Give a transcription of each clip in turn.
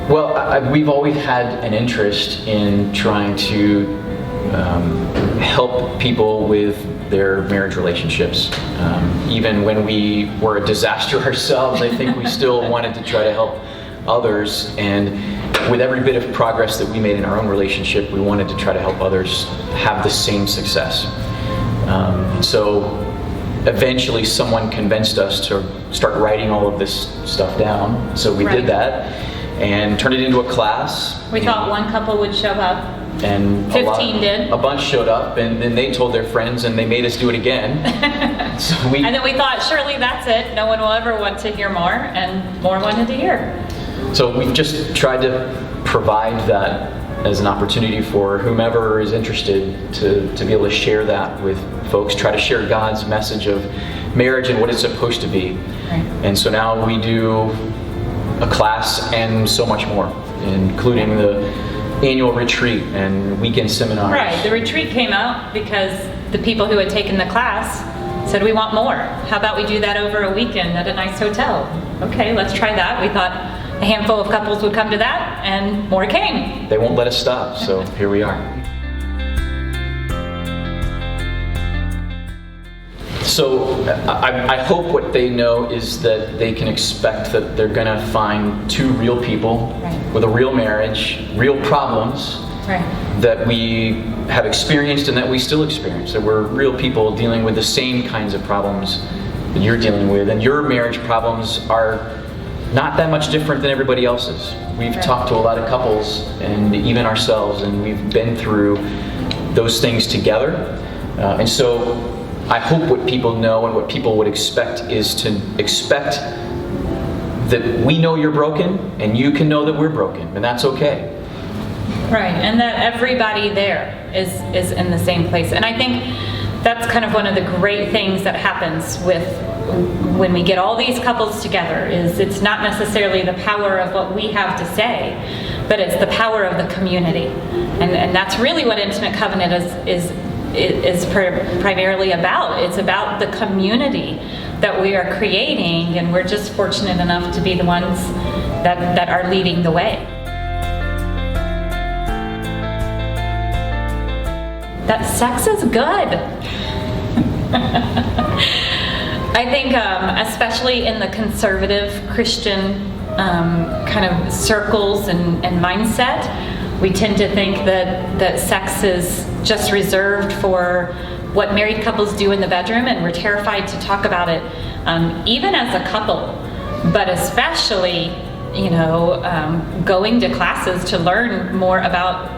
Well, we've always had an interest in trying to help people with their marriage relationships. Even when we were a disaster ourselves, I think we still wanted to try to help others. And with every bit of progress that we made in our own relationship, we wanted to try to help others have the same success. So eventually someone convinced us to start writing all of this stuff down. So we did that and turned it into a class. We thought one couple would show up. And 15 did. A bunch showed up, and then they told their friends, and they made us do it again. And then we thought, surely that's it. No one will ever want to hear more, and more wanted to hear. So we've just tried to provide that as an opportunity for whomever is interested to be able to share that with folks, try to share God's message of marriage and what it's supposed to be. Right. And so now we do a class and so much more, including the annual retreat and weekend seminars. Right, the retreat came out because the people who had taken the class said, we want more. How about we do that over a weekend at a nice hotel? Okay, let's try that. We thought a handful of couples would come to that, and more came. They won't let us stop, so here we are. So I hope what they know is that they can expect that they're going to find two real people with a real marriage, real problems that we have experienced and that we still experience. That we're real people dealing with the same kinds of problems that you're dealing with. And your marriage problems are not that much different than everybody else's. We've talked to a lot of couples and even ourselves, and we've been through those things together. And so I hope what people know and what people would expect is to expect that we know you're broken and you can know that we're broken, and that's okay. Right, and that everybody there is in the same place. And I think that's kind of one of the great things that happens with when we get all these couples together is it's not necessarily the power of what we have to say, but it's the power of the community. And that's really what Intimate Covenant is primarily about. It's about the community that we are creating, and we're just fortunate enough to be the ones that are leading the way. That sex is good. I think especially in the conservative Christian kind of circles and mindset, we tend to think that sex is just reserved for what married couples do in the bedroom, and we're terrified to talk about it, even as a couple, but especially, going to classes to learn more about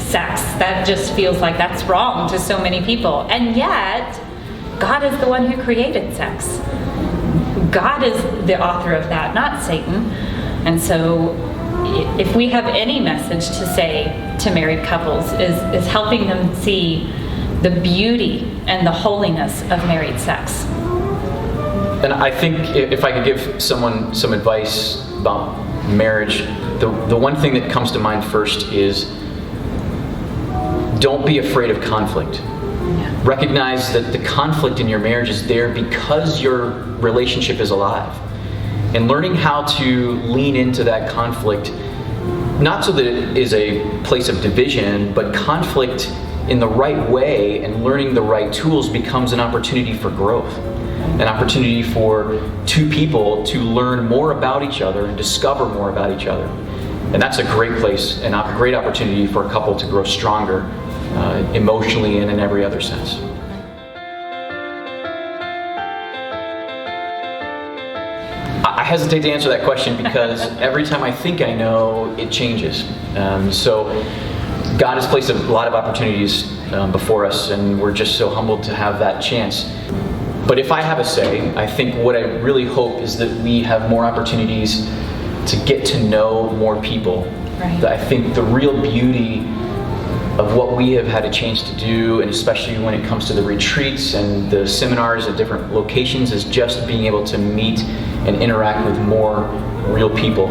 sex. That just feels like that's wrong to so many people. And yet, God is the one who created sex. God is the author of that, not Satan. And so if we have any message to say to married couples is helping them see the beauty and the holiness of married sex. And I think if I could give someone some advice about marriage, the one thing that comes to mind first is don't be afraid of conflict. Yeah. Recognize that the conflict in your marriage is there because your relationship is alive. And learning how to lean into that conflict, not so that it is a place of division, but conflict in the right way and learning the right tools becomes an opportunity for growth. An opportunity for two people to learn more about each other and discover more about each other. And that's a great place and a great opportunity for a couple to grow stronger emotionally and in every other sense. I hesitate to answer that question because every time I think I know, it changes. So God has placed a lot of opportunities before us, and we're just so humbled to have that chance. But if I have a say, I think what I really hope is that we have more opportunities to get to know more people. Right. I think the real beauty of what we have had a chance to do, and especially when it comes to the retreats and the seminars at different locations, is just being able to meet and interact with more real people.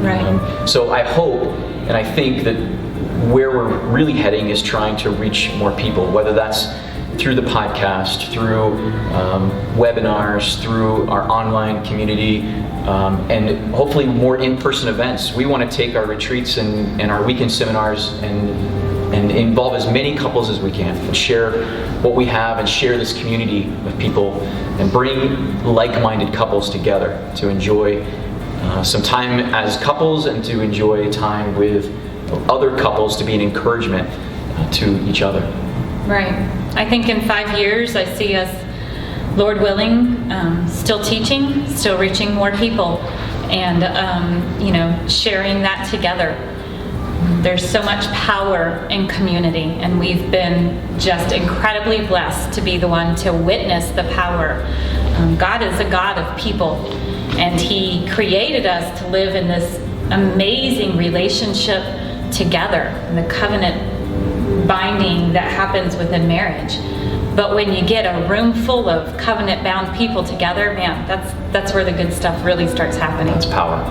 Right. So I hope and I think that where we're really heading is trying to reach more people, whether that's through the podcast, through webinars, through our online community, and hopefully more in-person events. We want to take our retreats and our weekend seminars and involve as many couples as we can, and share what we have and share this community with people, and bring like-minded couples together to enjoy some time as couples and to enjoy time with other couples, to be an encouragement to each other. Right. I think in 5 years I see us, Lord willing, still teaching, still reaching more people, and sharing that together. There's so much power in community, and we've been just incredibly blessed to be the one to witness the power. God is a God of people, and He created us to live in this amazing relationship together, and the covenant binding that happens within marriage. But when you get a room full of covenant-bound people together, man, that's where the good stuff really starts happening. That's power.